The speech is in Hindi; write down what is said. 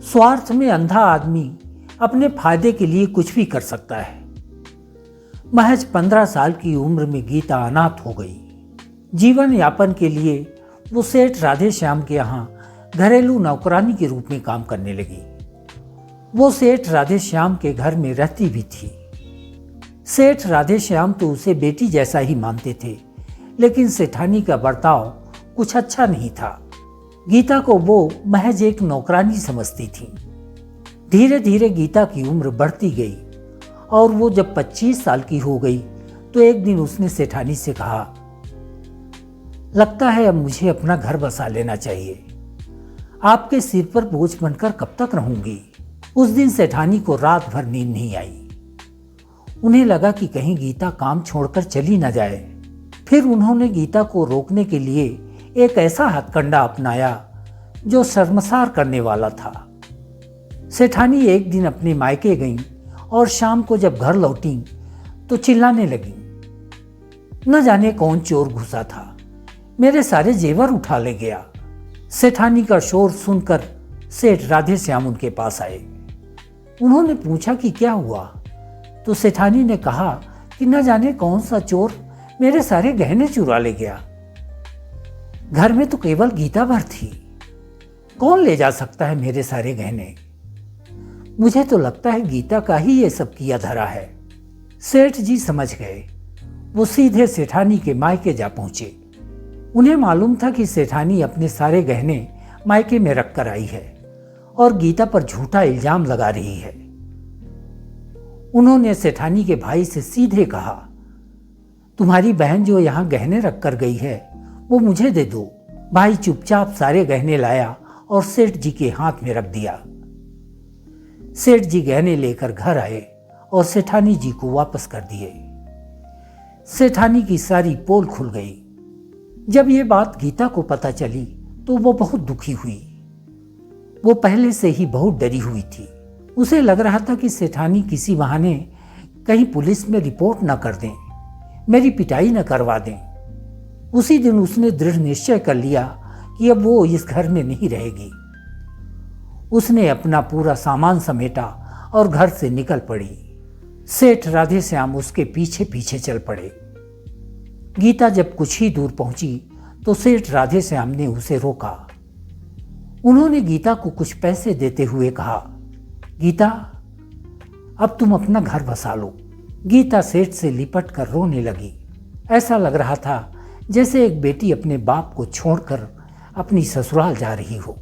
स्वार्थ में अंधा आदमी अपने फायदे के लिए कुछ भी कर सकता है। महज 15 साल की उम्र में गीता अनाथ हो गई। जीवन यापन के लिए वो सेठ राधे श्याम के यहाँ घरेलू नौकरानी के रूप में काम करने लगी। वो सेठ राधे श्याम के घर में रहती भी थी। सेठ राधे श्याम तो उसे बेटी जैसा ही मानते थे, लेकिन सेठानी का बर्ताव कुछ अच्छा नहीं था। गीता को वो महज एक नौकरानी समझती थी। धीरे धीरे गीता की उम्र बढ़ती गई और वो जब 25 साल की हो गई तो एक दिन उसने सेठानी से कहा, लगता है अब मुझे अपना घर बसा लेना चाहिए। आपके सिर पर बोझ बनकर कब तक रहूंगी। उस दिन सेठानी को रात भर नींद नहीं आई। उन्हें लगा कि कहीं गीता काम छोड़कर चली न जाए। फिर उन्होंने गीता को रोकने के लिए एक ऐसा हथकंडा अपनाया जो शर्मसार करने वाला था। सेठानी एक दिन अपने मायके गईं और शाम को जब घर लौटी तो चिल्लाने लगी, न जाने कौन चोर घुसा था, मेरे सारे जेवर उठा ले गया। सेठानी का शोर सुनकर सेठ राधे श्याम उनके पास आए। उन्होंने पूछा कि क्या हुआ, तो सेठानी ने कहा कि न जाने कौन सा चोर मेरे सारे गहने चुरा ले गया। घर में तो केवल गीता भर थी, कौन ले जा सकता है मेरे सारे गहने। मुझे तो लगता है गीता का ही ये सब किया धरा है। सेठ जी समझ गए। वो सीधे सेठानी के मायके जा पहुंचे। उन्हें मालूम था कि सेठानी अपने सारे गहने मायके में रख कर आई है और गीता पर झूठा इल्जाम लगा रही है। उन्होंने सेठानी के भाई से सीधे कहा, तुम्हारी बहन जो यहाँ गहने रख कर गई है वो मुझे दे दो। भाई चुपचाप सारे गहने लाया और सेठ जी के हाथ में रख दिया। सेठ जी गहने लेकर घर आए और सेठानी जी को वापस कर दिए। सेठानी की सारी पोल खुल गई। जब ये बात गीता को पता चली तो वो बहुत दुखी हुई। वो पहले से ही बहुत डरी हुई थी। उसे लग रहा था कि सेठानी किसी बहाने कहीं पुलिस में रिपोर्ट न कर दें, मेरी पिटाई न करवा दें। उसी दिन उसने दृढ़ निश्चय कर लिया कि अब वो इस घर में नहीं रहेगी। उसने अपना पूरा सामान समेटा और घर से निकल पड़ी। सेठ राधे श्याम उसके पीछे पीछे चल पड़े। गीता जब कुछ ही दूर पहुंची तो सेठ राधे श्याम ने उसे रोका। उन्होंने गीता को कुछ पैसे देते हुए कहा, गीता अब तुम अपना घर बसा लो। गीता सेठ से लिपट कर रोने लगी। ऐसा लग रहा था जैसे एक बेटी अपने बाप को छोड़कर अपनी ससुराल जा रही हो।